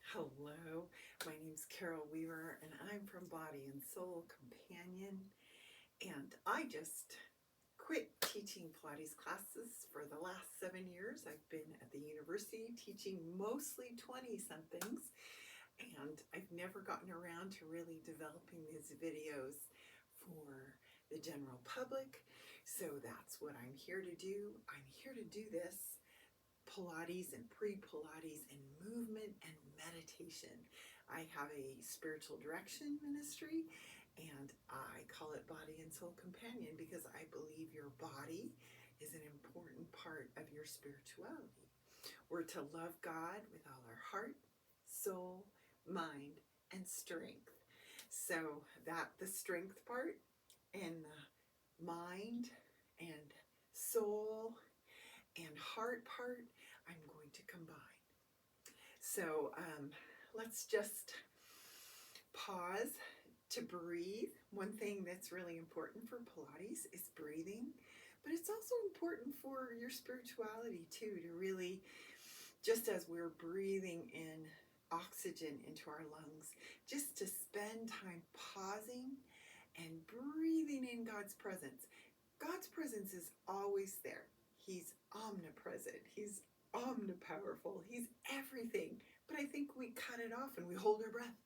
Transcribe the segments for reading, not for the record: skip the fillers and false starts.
Hello, my name's Carol Weaver and I'm from Body and Soul Companion, and I just quit teaching Pilates classes for the last 7 years. I've been at the university teaching mostly 20-somethings, and I've never gotten around to really developing these videos for the general public, so that's what I'm here to do. I'm here to do this Pilates and pre-Pilates and movement and meditation. I have a spiritual direction ministry and I call it Body and Soul Companion because I believe your body is an important part of your spirituality. We're to love God with all our heart, soul, mind, and strength. So that the strength part and the mind and soul and heart part, I'm going to combine. So let's just pause to breathe. One thing that's really important for Pilates is breathing, but it's also important for your spirituality too, to really, just as we're breathing in oxygen into our lungs, just to spend time pausing and breathing in God's presence. God's presence is always there. He's omnipresent. He's omnipowerful. He's everything. But I think we cut it off and we hold our breath.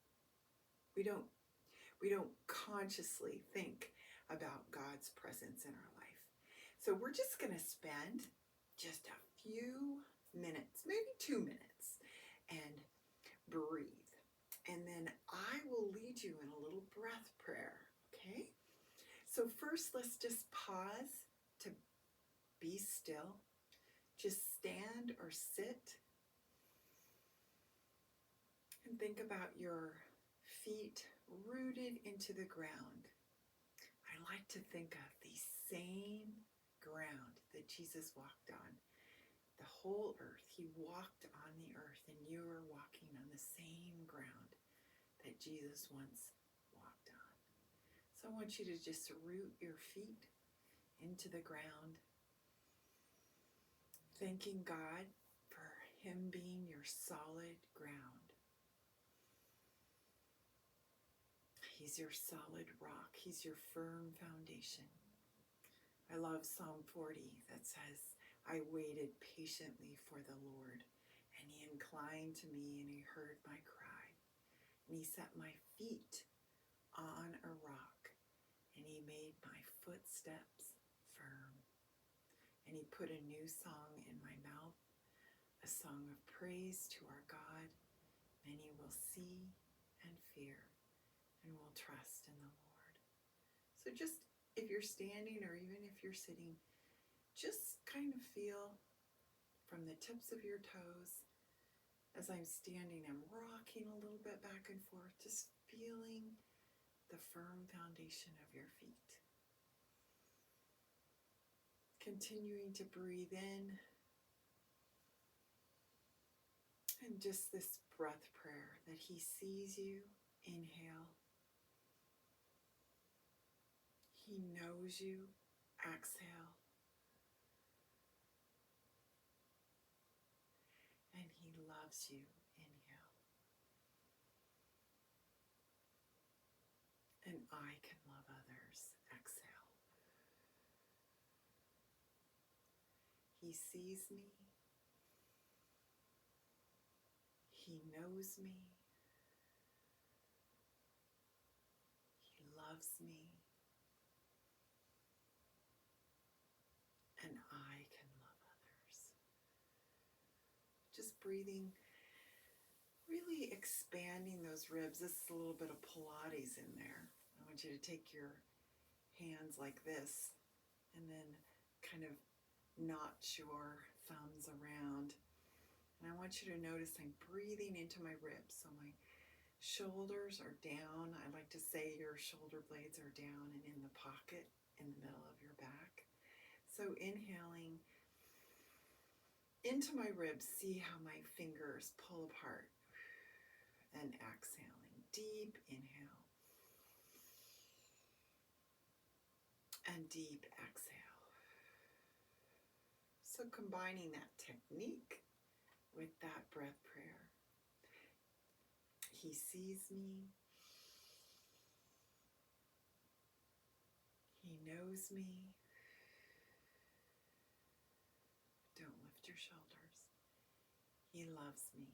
We don't consciously think about God's presence in our life. So we're just going to spend just a few minutes, maybe 2 minutes, and breathe. And then I will lead you in a little breath prayer, okay? So first, let's just pause to be still. Just stand or sit and think about your feet rooted into the ground. I like to think of the same ground that Jesus walked on. The whole earth. He walked on the earth, and you are walking on the same ground that Jesus once walked on. So I want you to just root your feet into the ground, thanking God for Him being your solid ground. He's your solid rock. He's your firm foundation. I love Psalm 40 that says, I waited patiently for the Lord, and He inclined to me and He heard my cry. And He set my feet on a rock, and He made my footsteps firm. And He put a new song in my mouth, a song of praise to our God. Many will see and fear and will trust in the Lord. So just, if you're standing or even if you're sitting, just kind of feel from the tips of your toes as I'm standing, I'm rocking a little bit back and forth, just feeling the firm foundation of your feet. Continuing to breathe in, and just this breath prayer that He sees you. Inhale. He knows you. Exhale. And He loves you. Inhale. And I can love others. Exhale. He sees me. He knows me. He loves me. And I can love others. Just breathing, really expanding those ribs. This is a little bit of Pilates in there. I want you to take your hands like this and then kind of notch your thumbs around. And I want you to notice I'm breathing into my ribs. So my shoulders are down. I like to say your shoulder blades are down and in the pocket in the middle of your back. So inhaling into my ribs, see how my fingers pull apart. And exhaling, deep inhale. And deep exhale. So combining that technique with that breath prayer. He sees me. He knows me. Don't lift your shoulders. He loves me.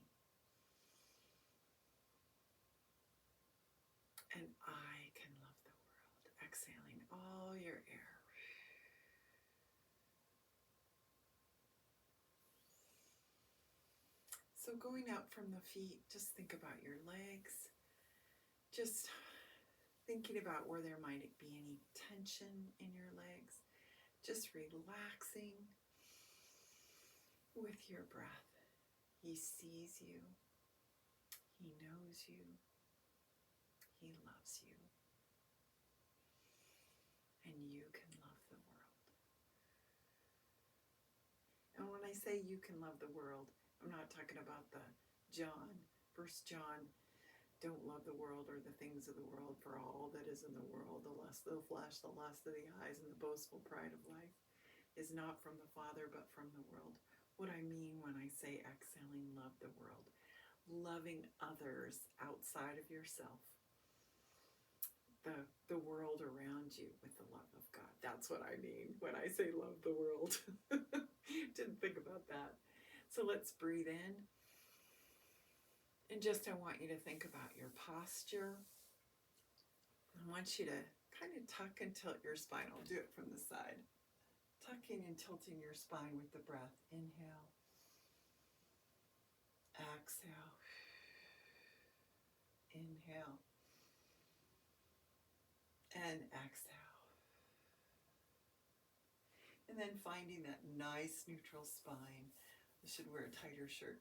And I can love the world. Exhaling all your air. So going out from the feet, just think about your legs. Just thinking about where there might be any tension in your legs. Just relaxing with your breath. He sees you. He knows you. He loves you. And you can love the world. And when I say you can love the world, I'm not talking about the John, 1 John, don't love the world or the things of the world, for all that is in the world, the lust of the flesh, the lust of the eyes, and the boastful pride of life is not from the Father, but from the world. What I mean when I say exhaling love the world, loving others outside of yourself, the world around you with the love of God. That's what I mean when I say love the world. Didn't think about that. So let's breathe in. And just I want you to think about your posture. I want you to kind of tuck and tilt your spine. I'll do it from the side. Tucking and tilting your spine with the breath. Inhale. Exhale. Inhale. And exhale. And then finding that nice neutral spine. You should wear a tighter shirt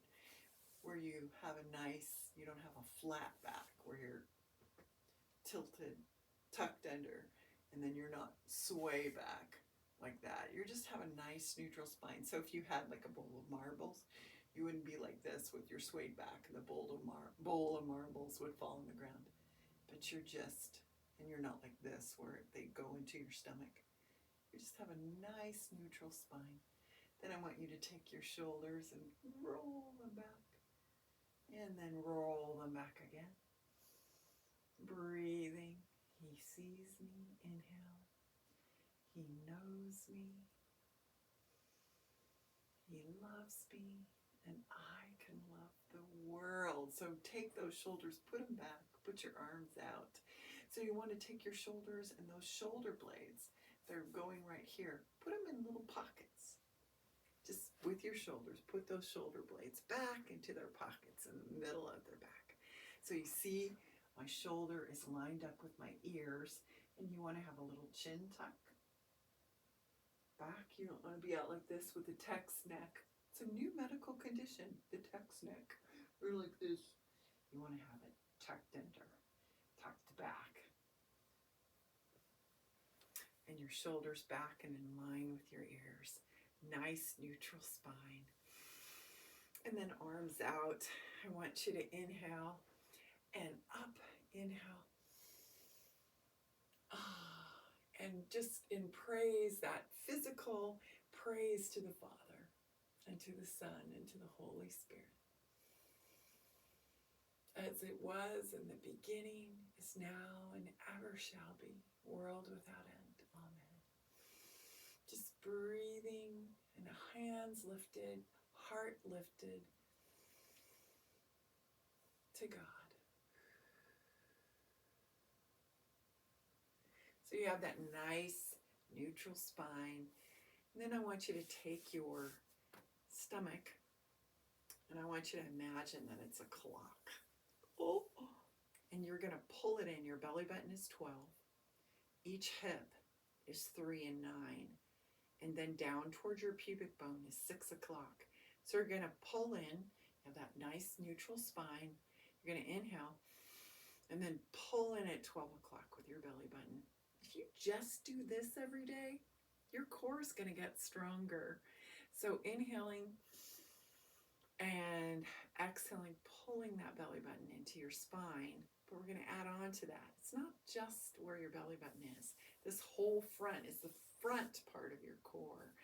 where you have a nice, you don't have a flat back where you're tilted, tucked under, and then you're not sway back like that. You just have a nice neutral spine. So if you had like a bowl of marbles, you wouldn't be like this with your swayed back, and the bowl of marbles would fall on the ground. But you're just, and you're not like this where they go into your stomach. You just have a nice neutral spine. Then I want you to take your shoulders and roll them back. And then roll them back again. Breathing. He sees me. Inhale. He knows me. He loves me. And I can love the world. So take those shoulders, put them back, put your arms out. So you want to take your shoulders and those shoulder blades, they're going right here. Put them in little pockets. Just with your shoulders, put those shoulder blades back into their pockets in the middle of their back. So you see my shoulder is lined up with my ears, and you want to have a little chin tuck back. You don't want to be out like this with the text neck. It's a new medical condition, the text neck. Or like this. You want to have it tucked under, tucked back. And your shoulders back and in line with your ears. Nice neutral spine. And then arms out. I want you to inhale and up. Inhale. And just in praise, that physical praise to the Father and to the Son and to the Holy Spirit. As it was in the beginning, is now, and ever shall be, world without end. Amen. Just breathing and hands lifted, heart lifted to God. So you have that nice neutral spine. And then I want you to take your stomach and I want you to imagine that it's a clock. Oh. And you're going to pull it in. Your belly button is 12. Each hip is 3 and 9. And then down towards your pubic bone is 6 o'clock. So you're going to pull in, have that nice neutral spine. You're going to inhale and then pull in at 12 o'clock with your belly button. If you just do this every day, your core is going to get stronger. So inhaling and exhaling, pulling that belly button into your spine. But we're going to add on to that. It's not just where your belly button is. This whole front is the front part of your core.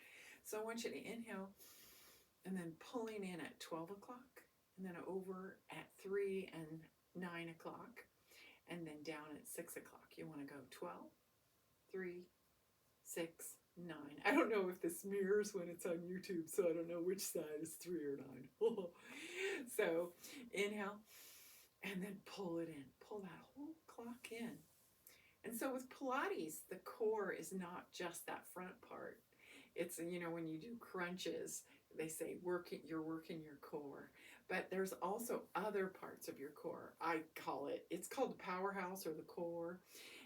So I want you to inhale and then pulling in at 12 o'clock and then over at 3 and 9 o'clock, and then down at 6 o'clock. You want to go 12, 3, 6, 9. I don't know if this mirrors when it's on YouTube, so I don't know which side is 3 or 9. So inhale, and then pull it in. Pull that whole clock in. And so with Pilates, the core is not just that front part. It's, you know, when you do crunches, they say you're working your core. But there's also other parts of your core. It's called the powerhouse or the core.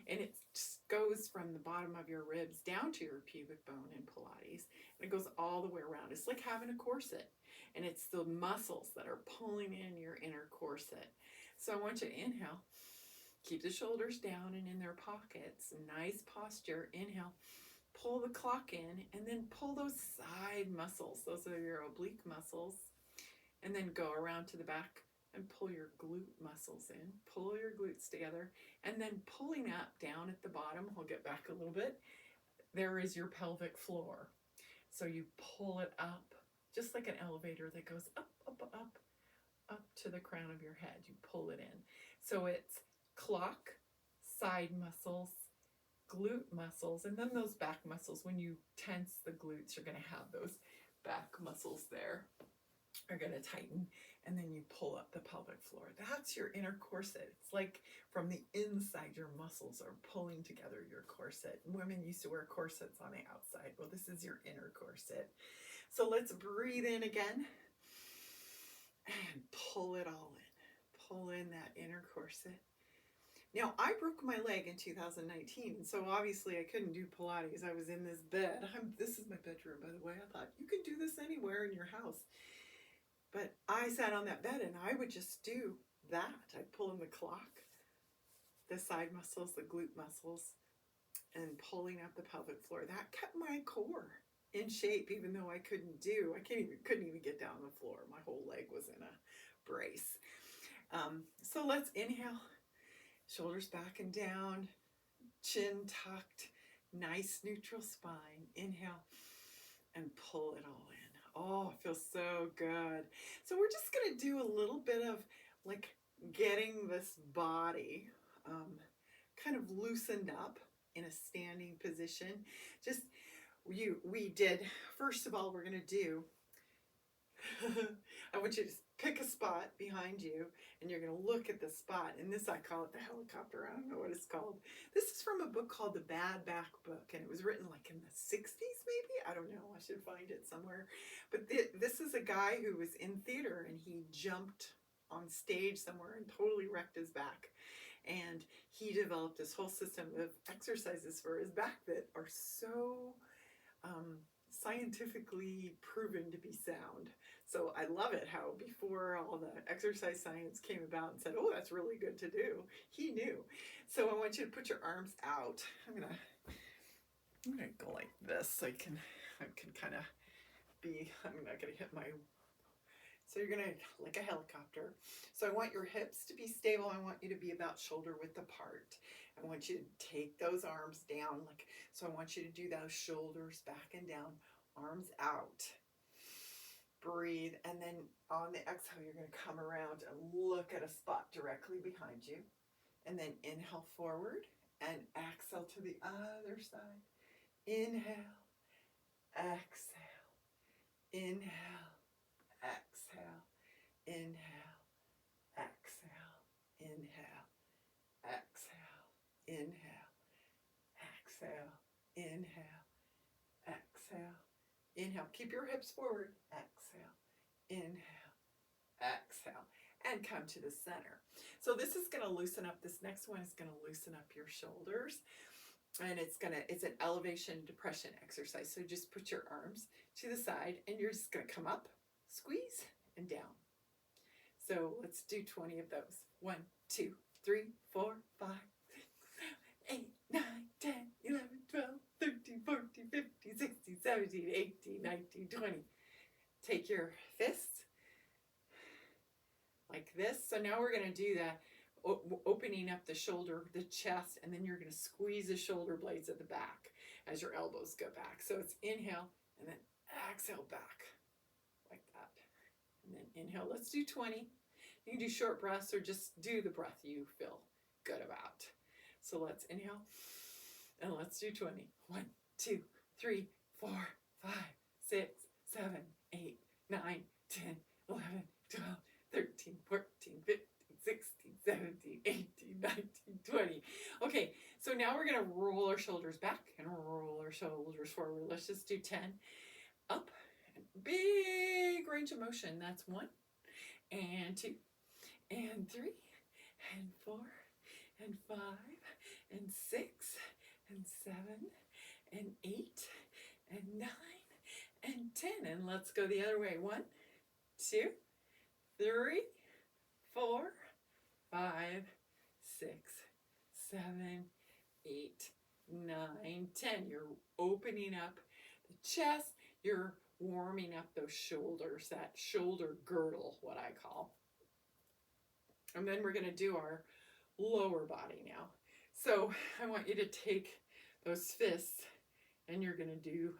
And it just goes from the bottom of your ribs down to your pubic bone in Pilates. And it goes all the way around. It's like having a corset. And it's the muscles that are pulling in your inner corset. So I want you to inhale. Keep the shoulders down and in their pockets. Nice posture. Inhale. Pull the clock in, and then pull those side muscles. Those are your oblique muscles. And then go around to the back and pull your glute muscles in. Pull your glutes together. And then pulling up down at the bottom, we'll get back a little bit, there is your pelvic floor. So you pull it up, just like an elevator that goes up, up, up, up to the crown of your head. You pull it in. So it's clock, side muscles, glute muscles, and then those back muscles. When you tense the glutes, you're going to have those back muscles there are going to tighten, and then you pull up the pelvic floor. That's your inner corset. It's like from the inside, your muscles are pulling together your corset. Women used to wear corsets on the outside. Well, this is your inner corset. So let's breathe in again and pull it all in. Pull in that inner corset. Now, I broke my leg in 2019, and so obviously I couldn't do Pilates. I was in this bed. This is my bedroom, by the way. I thought, you can do this anywhere in your house. But I sat on that bed, and I would just do that. I'd pull in the clock, the side muscles, the glute muscles, and pulling up the pelvic floor. That kept my core in shape, even though I couldn't even get down on the floor. My whole leg was in a brace. So let's inhale. Shoulders back and down, chin tucked, nice neutral spine. Inhale and pull it all in. Oh, it feels so good. So we're just going to do a little bit of like getting this body kind of loosened up in a standing position. First of all, we're going to do, I want you to pick a spot behind you, and you're going to look at the spot. And this, I call it the helicopter. I don't know what it's called. This is from a book called The Bad Back Book, and it was written like in the 60s, maybe? I don't know. I should find it somewhere. But this is a guy who was in theater, and he jumped on stage somewhere and totally wrecked his back. And he developed this whole system of exercises for his back that are so scientifically proven to be sound. So I love it how before all the exercise science came about and said, oh, that's really good to do, he knew. So I want you to put your arms out. I'm gonna go like this so I can kind of I'm not gonna hit my, so you're gonna, like a helicopter. So I want your hips to be stable. I want you to be about shoulder width apart. I want you to take those arms down, so I want you to do those shoulders back and down, arms out. Breathe, and then on the exhale, you're going to come around and look at a spot directly behind you. And then inhale forward and exhale to the other side. Inhale, exhale, inhale, exhale, inhale, exhale, inhale, exhale, inhale, exhale, inhale, exhale, inhale. Keep your hips forward. Exhale, inhale, exhale, and come to the center. So this is going to loosen up. This next one is going to loosen up your shoulders, and it's an elevation depression exercise. So just put your arms to the side, and you're just going to come up, squeeze, and down. So let's do 20 of those. 1, 2, 3, 4, 5, 6, 7, 8, 9, 10, 11, 12, 13, 14, 15, 16, 17, 18, 19, 20. Take your fists like this. So now we're going to do that, opening up the shoulder, the chest, and then you're going to squeeze the shoulder blades at the back as your elbows go back. So it's inhale and then exhale back like that. And then inhale. Let's do 20. You can do short breaths or just do the breath you feel good about. So let's inhale and let's do 20. 1, 2, 3, 4, 5, 6, 7, 8, 9, 10, 11, 12, 13, 14, 15, 16, 17, 18, 19, 20. Okay, so now we're going to roll our shoulders back and roll our shoulders forward. Let's just do 10. Up. Big range of motion. That's 1 and 2 and 3 and 4 and 5 and 6 and 7 and 8 and 9 and 10. And let's go the other way. 1, 2, 3, 4, 5, 6, 7, 8, 9, 10. You're opening up the chest. You're warming up those shoulders, that shoulder girdle, what I call. And then we're going to do our lower body now. So I want you to take those fists and you're going to do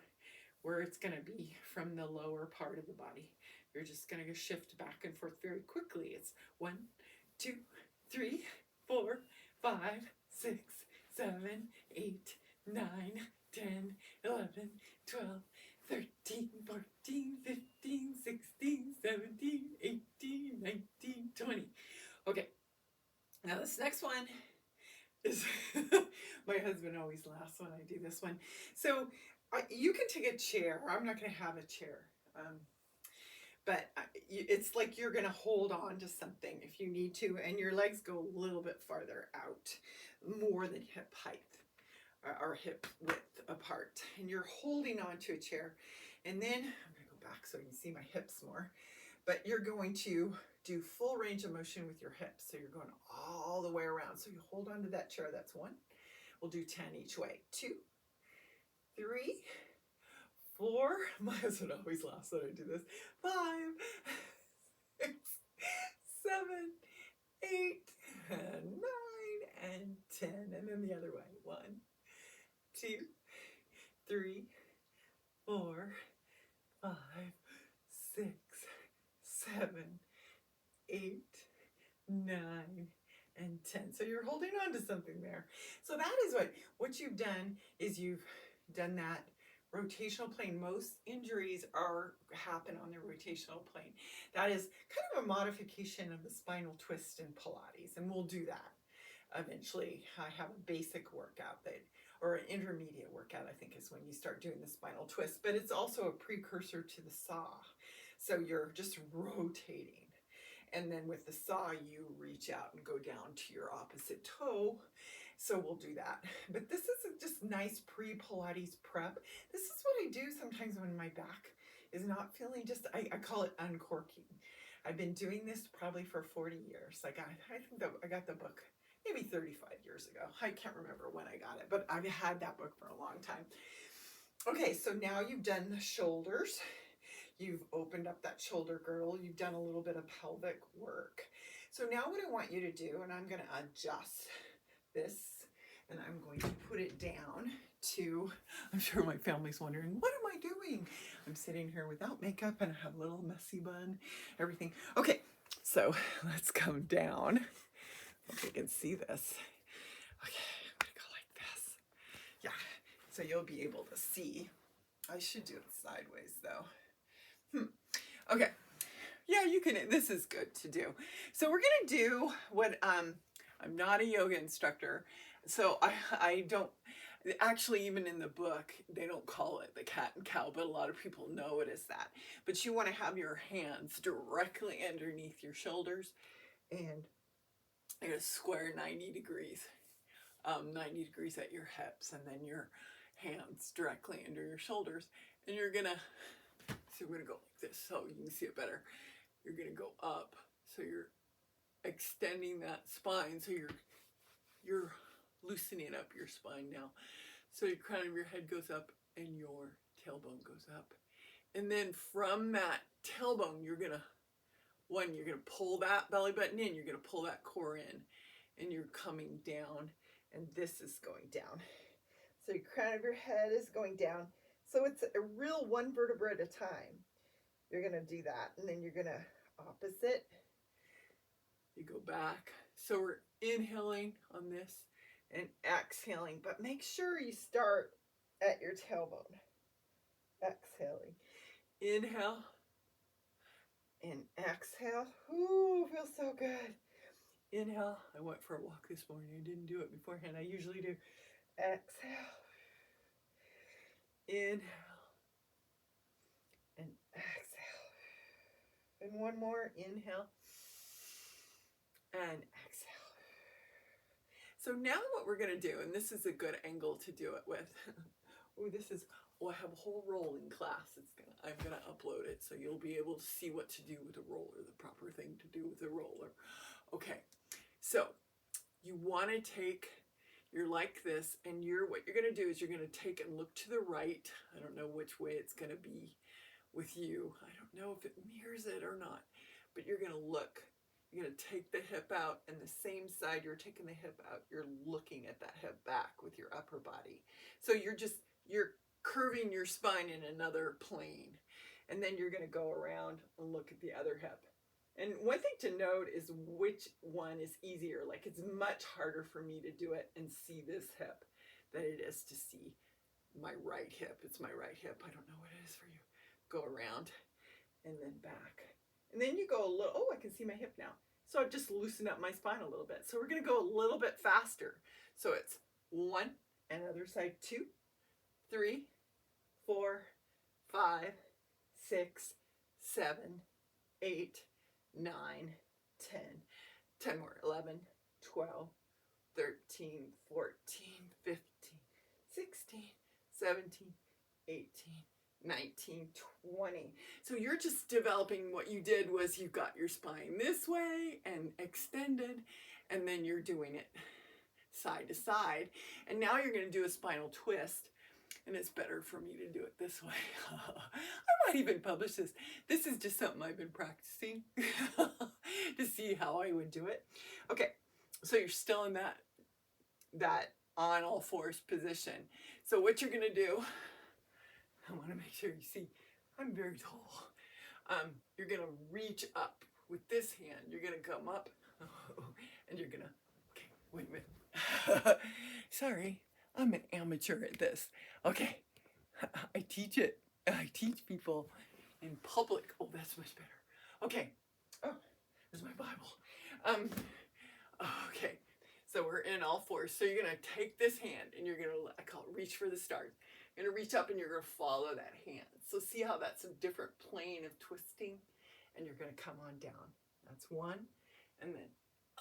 where it's going to be from the lower part of the body. You're just going to shift back and forth very quickly. It's 1, 2, 3, 4, 5, 6, 7, 8, 9, 10, 11, 12, 13, 14, 15, 16, 17, 18, 19, 20. Okay, now this next one is, my husband always laughs when I do this one. So you can take a chair. I'm not going to have a chair. But it's like you're going to hold on to something if you need to, and your legs go a little bit farther out, more than hip height or hip width apart. And you're holding on to a chair. And then, I'm going to go back so you can see my hips more, but you're going to do full range of motion with your hips. So you're going all the way around. So you hold on to that chair. That's 1. We'll do 10 each way. 2, 3, 4. My husband always laughs when I do this. 5, 6, 7, 8, and 9, and 10. And then the other way. 1, 2, 3, 4, 5, 6, 7, 8, 9, and 10. So you're holding on to something there. So that is what you've done is you've done that rotational plane. Most injuries happen on the rotational plane. That is kind of a modification of the spinal twist in Pilates, and we'll do that eventually. I have a basic workout or an intermediate workout, I think, is when you start doing the spinal twist, but it's also a precursor to the saw. So you're just rotating. And then with the saw, you reach out and go down to your opposite toe. So we'll do that. But this is just nice pre-Pilates prep. This is what I do sometimes when my back is not feeling I call it uncorking. I've been doing this probably for 40 years. I think I got the book maybe 35 years ago. I can't remember when I got it, but I've had that book for a long time. Okay, so now you've done the shoulders. You've opened up that shoulder girdle. You've done a little bit of pelvic work. So now what I want you to do, and I'm going to adjust this, and I'm going to put it down to, I'm sure my family's wondering, what am I doing? I'm sitting here without makeup and I have a little messy bun, everything. Okay, so let's come down. Hope you can see this. Okay, I'm going to go like this. Yeah, so you'll be able to see. I should do it sideways though. Okay, yeah, you can, this is good to do. So we're going to do what, I'm not a yoga instructor, so I don't, actually even in the book, they don't call it the cat and cow, but a lot of people know it as that. But you want to have your hands directly underneath your shoulders, and you're going to square 90 degrees, 90 degrees at your hips, and then your hands directly under your shoulders, and you're going to, so we're going to go like this so you can see it better. You're going to go up, so you're extending that spine, so you're loosening up your spine now. So your crown of your head goes up and your tailbone goes up. And then from that tailbone, you're going to pull that belly button in, you're going to pull that core in, and you're coming down, and this is going down. So your crown of your head is going down. So it's a real one vertebra at a time. You're going to do that, and then you're going to opposite You go back. So we're inhaling on this and exhaling, but make sure you start at your tailbone. Exhaling. Inhale and exhale. Ooh, feels so good. Inhale. I went for a walk this morning. I didn't do it beforehand. I usually do. Exhale. Inhale and exhale. And one more. Inhale and exhale. So now what we're going to do, and this is a good angle to do it with. I have a whole rolling class. I'm going to upload it so you'll be able to see what to do with a roller, the proper thing to do with a roller. Okay, so you want to take, you're like this, and what you're going to do is you're going to take and look to the right. I don't know which way it's going to be with you. I don't know if it mirrors it or not, but you're going to look. You're going to take the hip out, and the same side you're taking the hip out, you're looking at that hip back with your upper body. So you're curving your spine in another plane. And then you're going to go around and look at the other hip. And one thing to note is which one is easier. Like, it's much harder for me to do it and see this hip than it is to see my right hip. It's my right hip. I don't know what it is for you. Go around and then back. And then you go a little, I can see my hip now. So I've just loosened up my spine a little bit. So we're going to go a little bit faster. So it's 1, and other side 2, 3, 4, 5, 6, 7, 8, 9, 10. 10 more. 11, 12, 13, 14, 15, 16, 17, 18, 19, 20. So you're just developing. What you did was you got your spine this way and extended, and then you're doing it side to side. And now you're going to do a spinal twist, and it's better for me to do it this way. I might even publish this. This is just something I've been practicing to see how I would do it. Okay, so you're still in that on all fours position. So what you're going to do, I want to make sure you see, I'm very tall. You're going to reach up with this hand. You're going to come up, and you're going to, okay, wait a minute. Sorry, I'm an amateur at this. Okay, I teach it. I teach people in public. Oh, that's much better. Okay. Oh, there's my Bible. Okay, so we're in all fours. So you're going to take this hand, and you're going to, I call it reach for the stars. You're going to reach up, and you're going to follow that hand. So see how that's a different plane of twisting? And you're going to come on down. That's 1. And then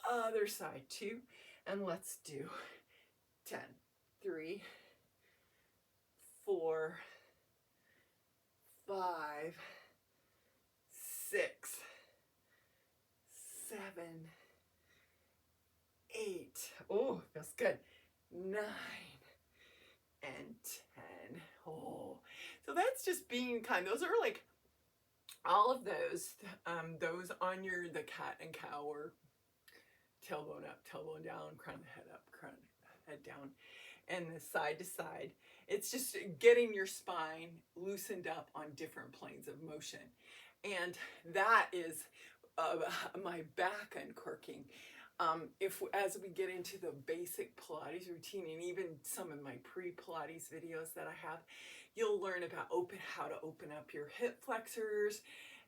other side 2. And let's do 10. 3, 4, 5, 6, 7, 8. Oh, feels good. 9 and 10. Oh, so that's just being kind. Those are like all of those on the cat and cow, or tailbone up, tailbone down, crown of the head up, crown of the head down, and the side to side. It's just getting your spine loosened up on different planes of motion. And that is my back uncorking. As we get into the basic Pilates routine, and even some of my pre-Pilates videos that I have, you'll learn about how to open up your hip flexors,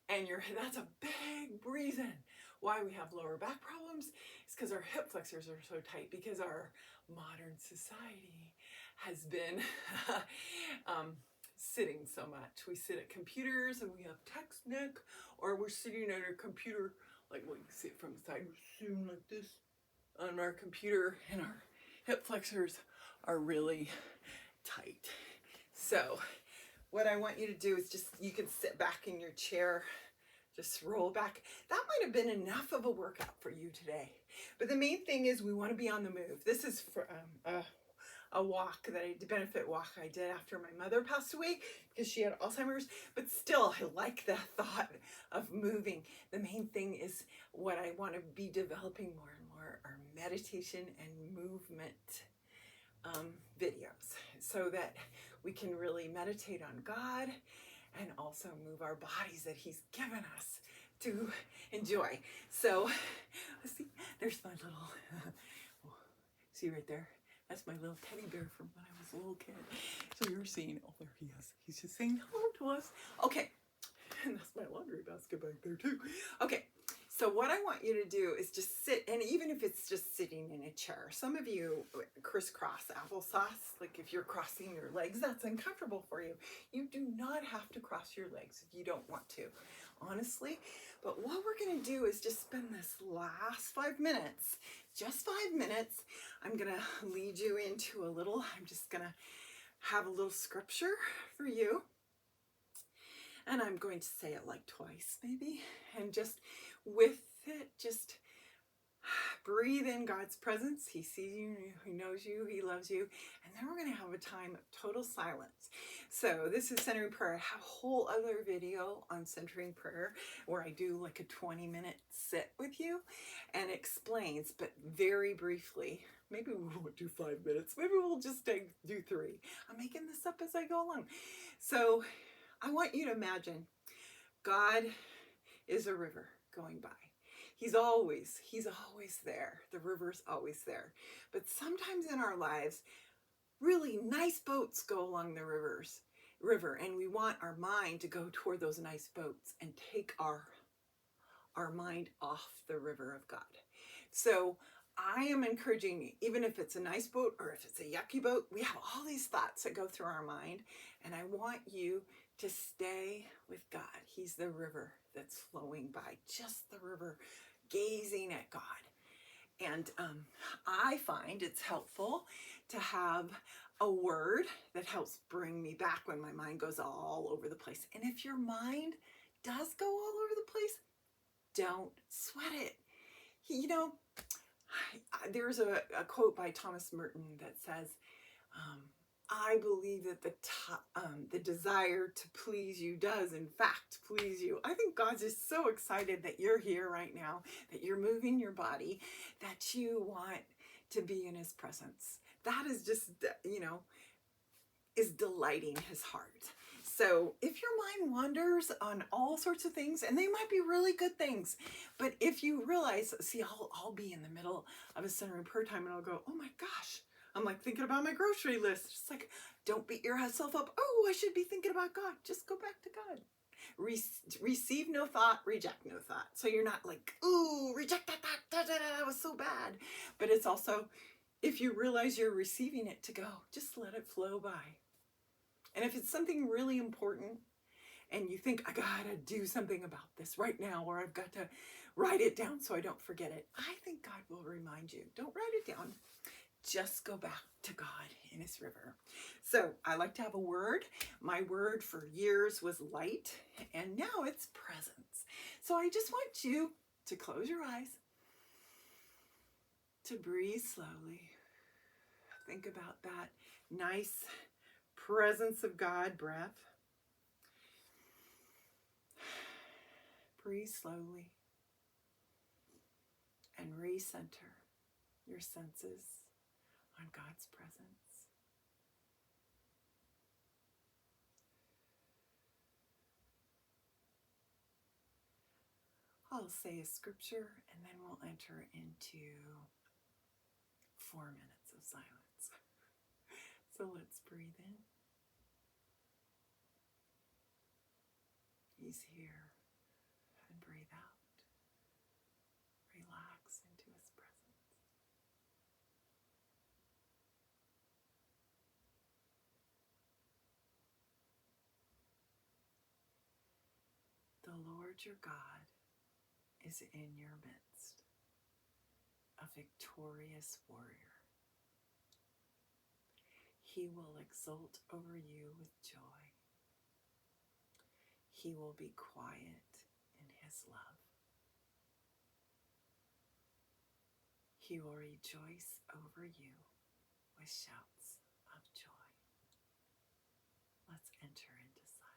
and that's a big reason why we have lower back problems. It's because our hip flexors are so tight, because our modern society has been sitting so much. We sit at computers and we have text neck, or we're sitting at a computer, like we can see it from the side, we're sitting like this on our computer, and our hip flexors are really tight. So what I want you to do is you can sit back in your chair, just roll back. That might have been enough of a workout for you today. But the main thing is we want to be on the move. This is for a walk benefit walk I did after my mother passed away, because she had Alzheimer's, but still I like the thought of moving. The main thing is what I want to be developing more and more are meditation and movement videos, so that we can really meditate on God and also move our bodies that He's given us to enjoy. So See, there's my little, see right there? That's my little teddy bear from when I was a little kid. So you're seeing, oh, there he is. He's just saying hello to us. Okay, and that's my laundry basket back there too. Okay, so what I want you to do is just sit, and even if it's just sitting in a chair, some of you crisscross applesauce, like if you're crossing your legs, that's uncomfortable for you. You do not have to cross your legs if you don't want to, honestly. But what we're gonna do is just spend this last 5 minutes, just 5 minutes. I'm gonna lead you into a little, I'm just gonna have a little scripture for you. And I'm going to say it like twice maybe, and just with it, just breathe in God's presence. He sees you, He knows you, He loves you. And then we're going to have a time of total silence. So this is centering prayer. I have a whole other video on centering prayer where I do like a 20-minute sit with you and explains, but very briefly. Maybe we won't do 5 minutes. Maybe we'll just do 3. I'm making this up as I go along. So I want you to imagine God is a river going by. He's always there. The river's always there. But sometimes in our lives, really nice boats go along the river, and we want our mind to go toward those nice boats and take our mind off the river of God. So I am encouraging, even if it's a nice boat or if it's a yucky boat, we have all these thoughts that go through our mind, and I want you to stay with God. He's the river that's flowing by, just the river, gazing at God. And I find it's helpful to have a word that helps bring me back when my mind goes all over the place. And if your mind does go all over the place, don't sweat it. You know, there's a quote by Thomas Merton that says, I believe that the desire to please you does in fact please you. I think God's just so excited that you're here right now, that you're moving your body, that you want to be in His presence. That is just, is delighting His heart. So if your mind wanders on all sorts of things, and they might be really good things, but if you realize, see, I'll be in the middle of a centering prayer time and I'll go, oh my gosh, I'm like thinking about my grocery list. It's like, don't beat yourself up. Oh, I should be thinking about God. Just go back to God. Receive no thought, reject no thought. So you're not like, ooh, reject that thought, that was so bad. But it's also, if you realize you're receiving it, to go, just let it flow by. And if it's something really important and you think, I gotta do something about this right now, or I've got to write it down so I don't forget it, I think God will remind you. Don't write it down. Just go back to God in His river. So I like to have a word. My word for years was light, and now it's presence. So I just want you to close your eyes, to breathe slowly. Think about that nice presence of God breath. Breathe slowly and recenter your senses on God's presence. I'll say a scripture and then we'll enter into 4 minutes of silence. So let's breathe in. He's here. And breathe out. Relax into His presence. The Lord your God is in your midst, a victorious warrior. He will exult over you with joy. He will be quiet in His love. He will rejoice over you with shouts of joy. Let's enter into silence.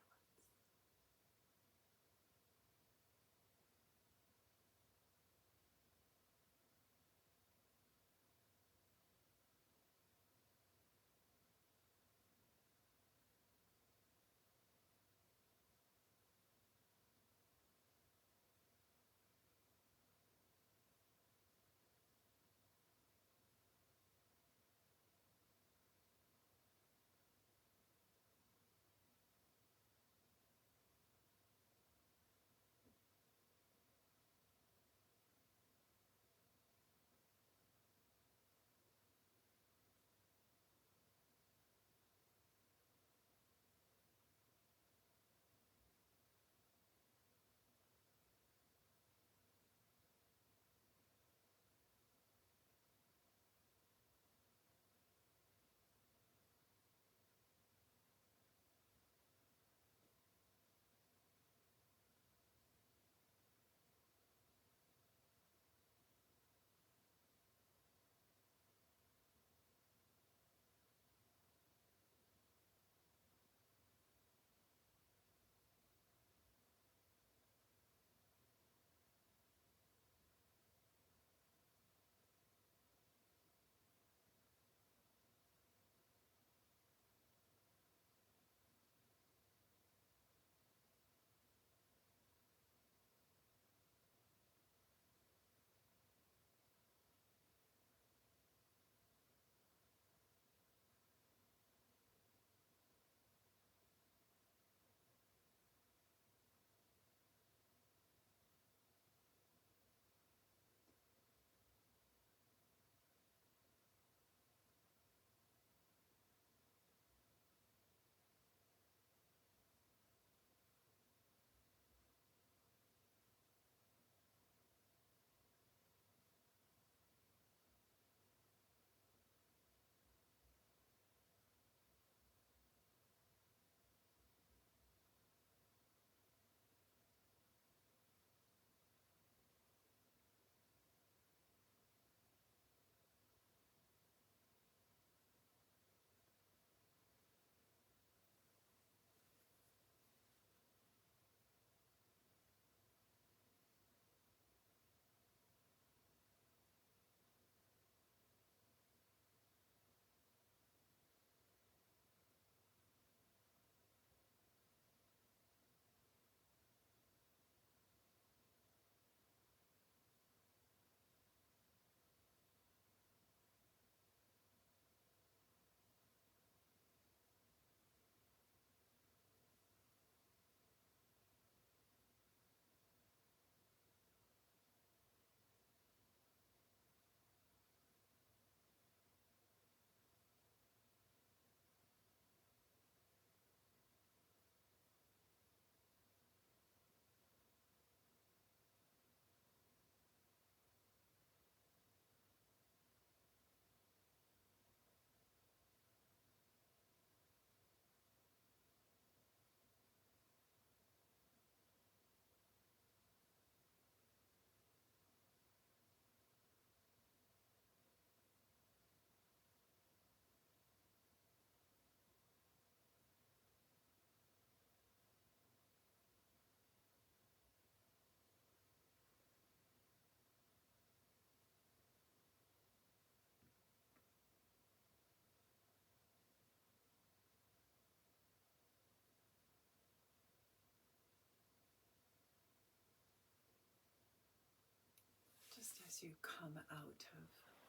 as you come out of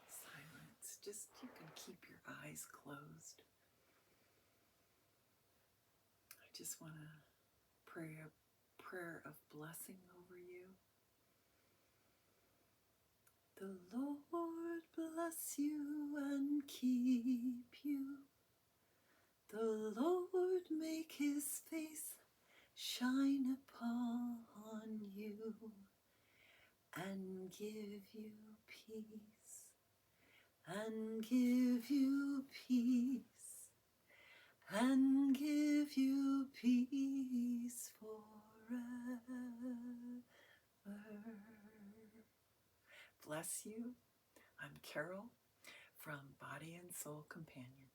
silence, just you can keep your eyes closed. I just want to pray a prayer of blessing over you. The Lord bless you and keep you. The Lord make his face shine upon you and give you peace, and give you peace, and give you peace forever. Bless you. I'm Carol from Body and Soul Companion.